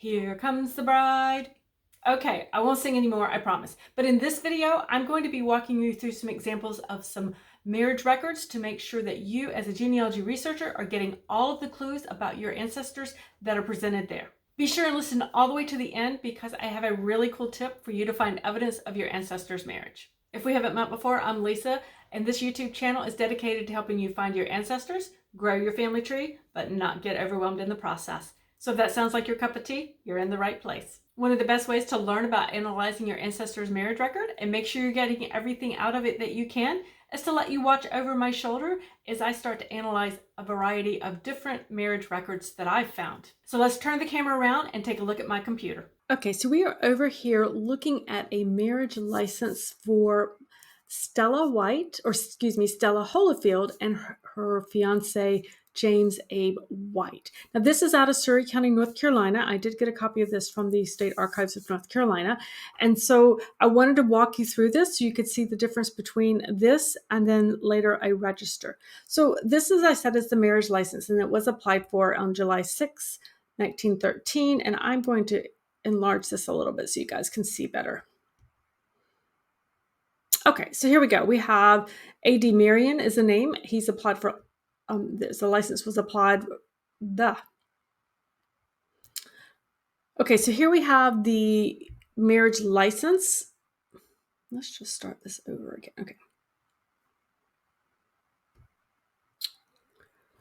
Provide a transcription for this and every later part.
Here comes the bride. Okay, I won't sing anymore, I promise. But in this video, I'm going to be walking you through some examples of some marriage records to make sure that you, as a genealogy researcher, are getting all of the clues about your ancestors that are presented there. Be sure and listen all the way to the end because I have a really cool tip for you to find evidence of your ancestors' marriage. If we haven't met before, I'm Lisa, and this YouTube channel is dedicated to helping you find your ancestors, grow your family tree, but not get overwhelmed in the process. So if that sounds like your cup of tea, you're in the right place. One of the best ways to learn about analyzing your ancestors' marriage record and make sure you're getting everything out of it that you can is to let you watch over my shoulder as I start to analyze a variety of different marriage records that I've found. So let's turn the camera around and take a look at my computer. Okay, so we are over here looking at a marriage license for Stella Holyfield and her fiance, James Abe White. Now, this is out of Surry County, North Carolina. I did get a copy of this from the State Archives of North Carolina. And so I wanted to walk you through this so you could see the difference between this and then later a register. So this, as I said, is the marriage license, and it was applied for on July 6, 1913. And I'm going to enlarge this a little bit so you guys can see better. Okay, so here we go. We have A.D. Marion is the name. He's applied for, the license was applied, Okay, so here we have the marriage license. Let's just start this over again. Okay.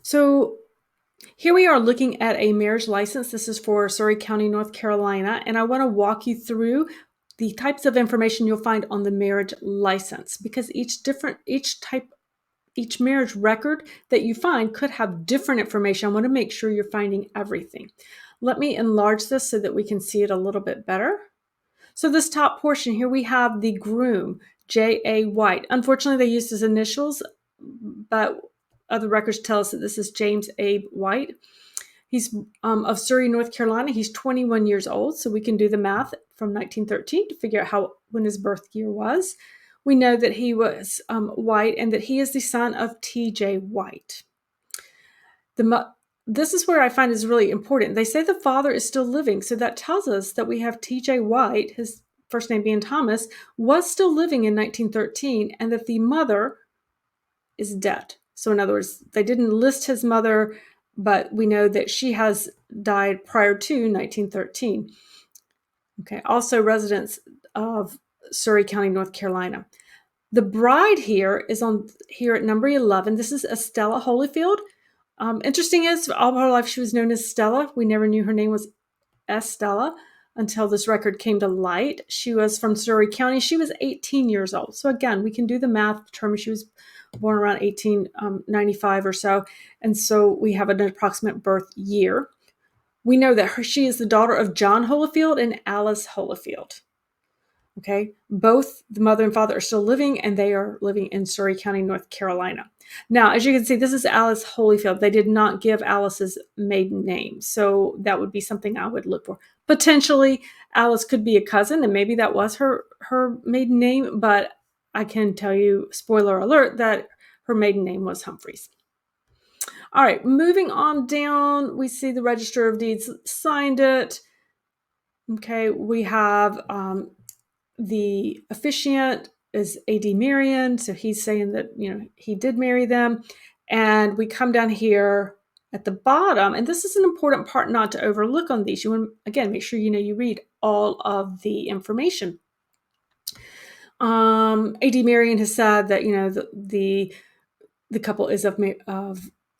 So here we are looking at a marriage license. This is for Surry County, North Carolina, and I want to walk you through the types of information you'll find on the marriage license because each marriage record that you find could have different information. I want to make sure you're finding everything. Let me enlarge this so that we can see it a little bit better. So this top portion here, we have the groom, J.A. White. Unfortunately, they used his initials, but other records tell us that this is James Abe White. He's of Surry, North Carolina. He's 21 years old, so we can do the math from 1913 to figure out when his birth year was. We know that he was white and that he is the son of T.J. White. This is where I find is really important. They say the father is still living, so that tells us that we have T.J. White, his first name being Thomas, was still living in 1913, and that the mother is dead. So in other words, they didn't list his mother, but we know that she has died prior to 1913. Okay, also residents of Surry County, North Carolina. The bride here is here at number 11. This is Stella Holyfield. Interesting is, all her life she was known as Stella. We never knew her name was Estella until this record came to light. She was from Surry County. She was 18 years old. So again, we can do the math, determine she was born around 1895 or so. And so we have an approximate birth year. We know that she is the daughter of John Holyfield and Alice Holyfield. Okay, both the mother and father are still living, and they are living in Surry County, North Carolina. Now, as you can see, this is Alice Holyfield. They did not give Alice's maiden name, so that would be something I would look for. Potentially, Alice could be a cousin, and maybe that was her maiden name, but I can tell you, spoiler alert, that her maiden name was Humphreys. All right, moving on down, we see the Register of Deeds signed it. Okay, we have the officiant is A.D. Marion, so he's saying that, he did marry them. And we come down here at the bottom, and this is an important part not to overlook on these. You want to, again, make sure you read all of the information. A.D. Marion has said that, the couple is of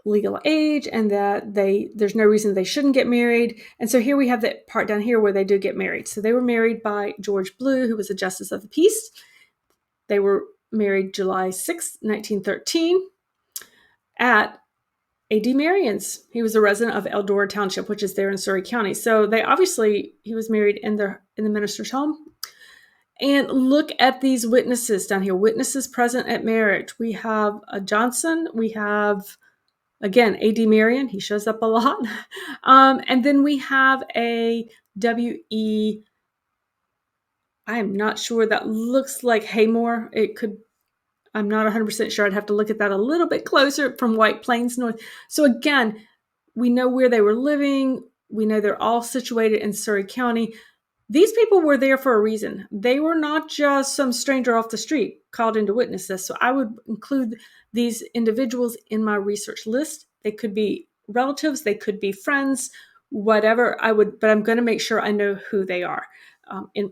legal age and that there's no reason they shouldn't get married. And so here we have that part down here where they do get married. So they were married by George Blue, who was a justice of the peace. They were married July 6, 1913 at A.D. Marion's. He was a resident of Eldora Township, which is there in Surry County. So he was married in the minister's home. And look at these witnesses down here. Witnesses present at marriage. We have a Johnson. We have, again, A.D. Marion, he shows up a lot. And then we have a W.E., I am not sure, that looks like Haymore. I'm not 100% sure. I'd have to look at that a little bit closer, from White Plains North. So again, we know where they were living. We know they're all situated in Surrey County. These people were there for a reason. They were not just some stranger off the street called in to witness this. So I would include these individuals in my research list. They could be relatives, they could be friends, whatever. But I'm going to make sure I know who they are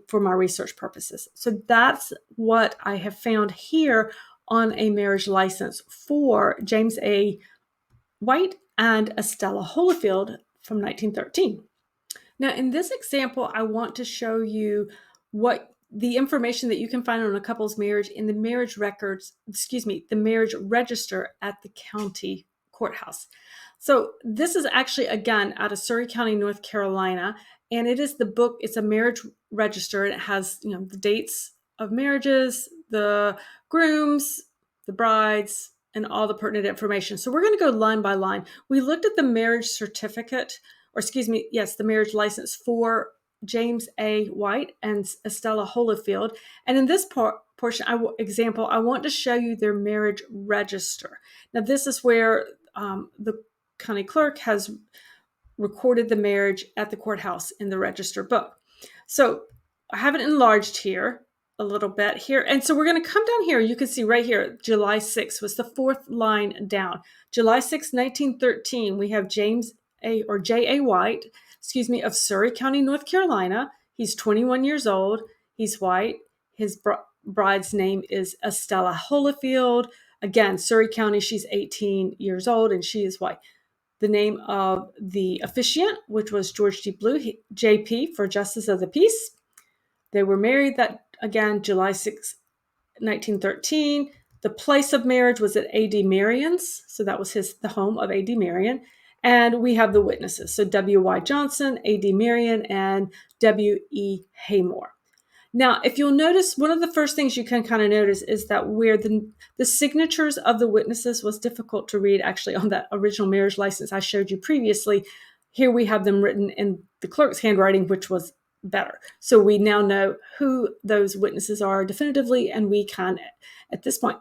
for my research purposes. So that's what I have found here on a marriage license for James A. White and Estella Holyfield from 1913. Now, in this example, I want to show you what the information that you can find on a couple's marriage in the marriage the marriage register at the county courthouse. So this is actually, again, out of Surrey County, North Carolina, and it is the book. It's a marriage register, and it has, the dates of marriages, the grooms, the brides, and all the pertinent information. So we're going to go line by line. We looked at the marriage certificate, the marriage license for James A. White and Estella Holyfield. And in this example, I want to show you their marriage register. Now, this is where the county clerk has recorded the marriage at the courthouse in the register book. So I have it enlarged here a little bit here. And so we're going to come down here. You can see right here, July 6th was the fourth line down. July 6, 1913, we have J.A. White, of Surrey County, North Carolina. He's 21 years old. He's white. His bride's name is Estella Holyfield. Again, Surrey County, she's 18 years old and she is white. The name of the officiant, which was George D. Blue, JP, for Justice of the Peace. They were married July 6, 1913. The place of marriage was at A.D. Marion's. So that was the home of A.D. Marion. And we have the witnesses. So W.Y. Johnson, A.D. Marion, and W.E. Haymore. Now, if you'll notice, one of the first things you can kind of notice is that where the signatures of the witnesses was difficult to read actually on that original marriage license I showed you previously. Here we have them written in the clerk's handwriting, which was better. So we now know who those witnesses are definitively, and we can, at this point,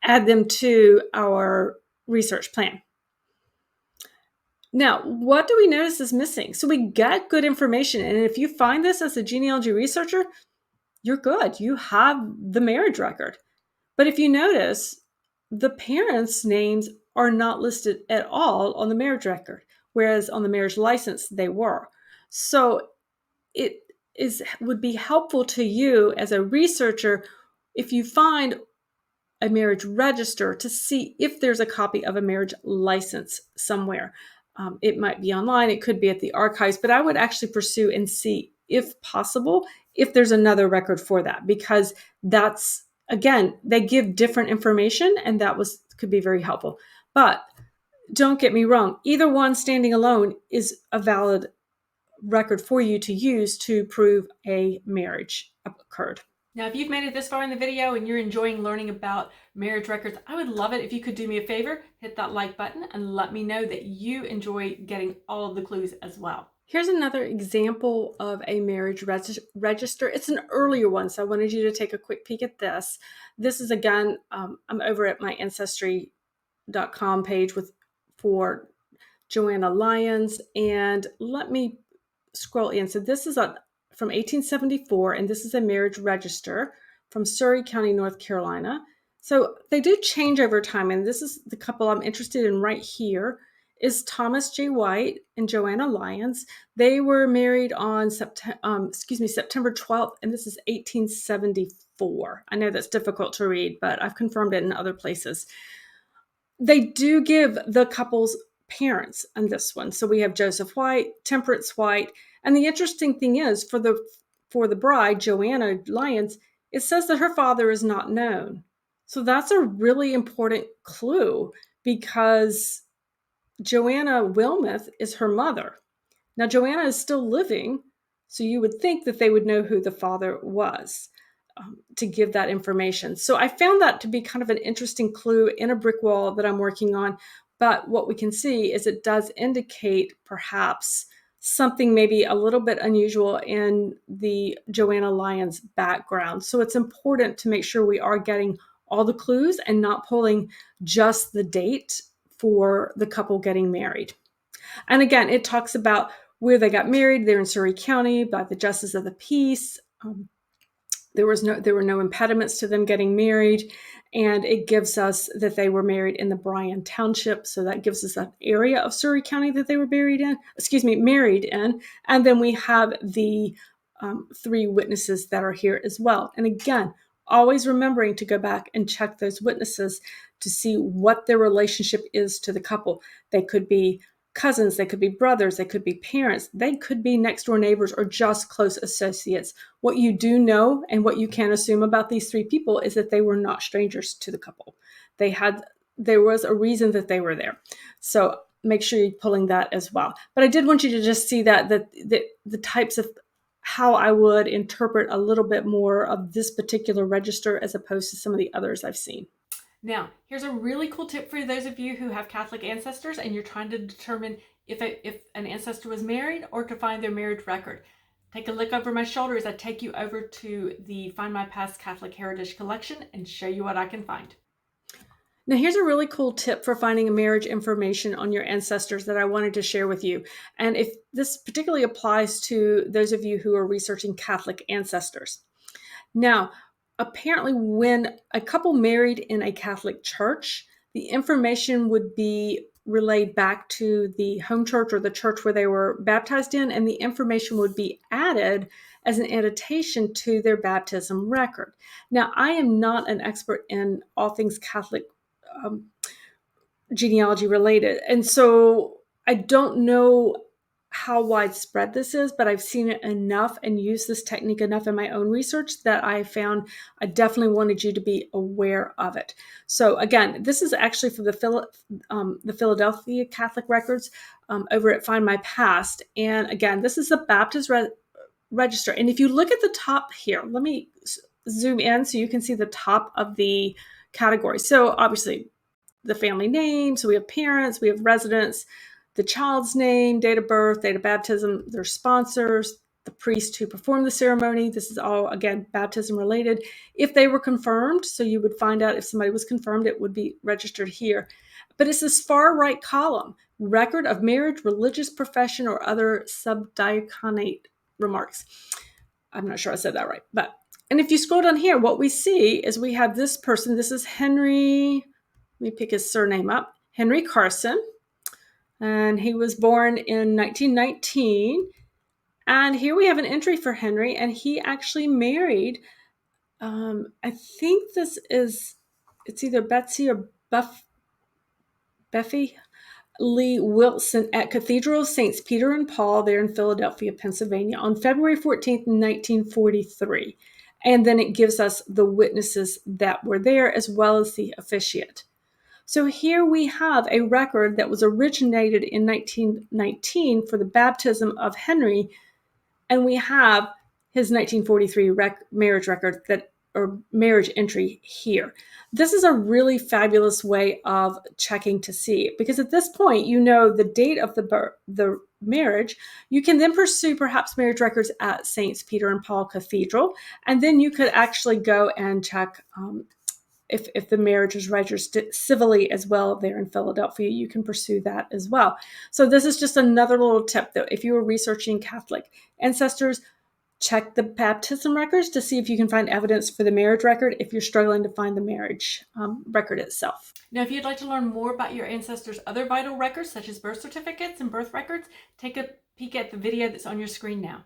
add them to our research plan. Now, what do we notice is missing? So we get good information. And if you find this as a genealogy researcher, you're good. You have the marriage record. But if you notice, the parents' names are not listed at all on the marriage record, whereas on the marriage license, they were. So it would be helpful to you as a researcher if you find a marriage register to see if there's a copy of a marriage license somewhere. It might be online, it could be at the archives, but I would actually pursue and see, if possible, if there's another record for that, because that's, again, they give different information, and that could be very helpful. But don't get me wrong, either one standing alone is a valid record for you to use to prove a marriage occurred. Now, if you've made it this far in the video and you're enjoying learning about marriage records, I would love it if you could do me a favor, hit that like button and let me know that you enjoy getting all of the clues as well. Here's another example of a marriage register. It's an earlier one, so I wanted you to take a quick peek at this. This is, again, I'm over at my Ancestry.com page for Joanna Lyons, and let me scroll in. So this is from 1874, and this is a marriage register from Surrey County, North Carolina. So they do change over time, and this is the couple I'm interested in right here is Thomas J. White and Joanna Lyons. They were married on September 12th, and this is 1874. I know that's difficult to read, but I've confirmed it in other places. They do give the couple's parents on this one. So we have Joseph White, Temperance White, and the interesting thing is for the bride, Joanna Lyons, it says that her father is not known. So that's a really important clue, because Joanna Wilmoth is her mother. Now, Joanna is still living, so you would think that they would know who the father was to give that information. So I found that to be kind of an interesting clue in a brick wall that I'm working on. But what we can see is it does indicate perhaps something maybe a little bit unusual in the Joanna Lyons background. So it's important to make sure we are getting all the clues and not pulling just the date for the couple getting married. And again, it talks about where they got married. They're in Surrey County by the Justice of the Peace. There were no impediments to them getting married, and it gives us that they were married in the Bryan Township. So that gives us an area of Surrey County that they were married in. And then we have the 3 witnesses that are here as well. And again, always remembering to go back and check those witnesses to see what their relationship is to the couple. They could be cousins, they could be brothers, they could be parents, they could be next door neighbors or just close associates. What you do know and what you can assume about these 3 people is that they were not strangers to the couple. There was a reason that they were there. So make sure you're pulling that as well. But I did want you to just see that the types of how I would interpret a little bit more of this particular register as opposed to some of the others I've seen. Now, here's a really cool tip for those of you who have Catholic ancestors and you're trying to determine if an ancestor was married or to find their marriage record. Take a look over my shoulder as I take you over to the Find My Past Catholic Heritage Collection and show you what I can find. Now, here's a really cool tip for finding a marriage information on your ancestors that I wanted to share with you. And if this particularly applies to those of you who are researching Catholic ancestors. Now, apparently when a couple married in a Catholic church, the information would be relayed back to the home church or the church where they were baptized in, and the information would be added as an annotation to their baptism record. Now, I am not an expert in all things Catholic genealogy related, and so I don't know how widespread this is, but I've seen it enough and used this technique enough in my own research that I found I definitely wanted you to be aware of it. So again, this is actually from the Philadelphia Catholic records over at Find My Past. And again, this is the Baptist register. And if you look at the top here, let me zoom in so you can see the top of the category. So obviously the family name, so we have parents, we have residents, the child's name, date of birth, date of baptism, their sponsors, the priest who performed the ceremony. This is all, again, baptism related. If they were confirmed, so you would find out if somebody was confirmed, it would be registered here. But it's this far right column, record of marriage, religious profession, or other subdiaconate remarks. I'm not sure I said that right. And if you scroll down here, what we see is we have this person. This is Henry, let me pick his surname up, Henry Carson. And he was born in 1919. And here we have an entry for Henry, and he actually married, I think it's either Betsy or Beffy Lee Wilson at Cathedral of Saints Peter and Paul there in Philadelphia, Pennsylvania on February 14th, 1943. And then it gives us the witnesses that were there as well as the officiate. So here we have a record that was originated in 1919 for the baptism of Henry, and we have his 1943 marriage record or marriage entry here. This is a really fabulous way of checking to see, because at this point, you know the date of the marriage. You can then pursue perhaps marriage records at Saints Peter and Paul Cathedral, and then you could actually go and check if the marriage is registered civilly as well there in Philadelphia. You can pursue that as well. So this is just another little tip, though. If you are researching Catholic ancestors, check the baptism records to see if you can find evidence for the marriage record if you're struggling to find the marriage record itself. Now, if you'd like to learn more about your ancestors' other vital records, such as birth certificates and birth records, take a peek at the video that's on your screen now.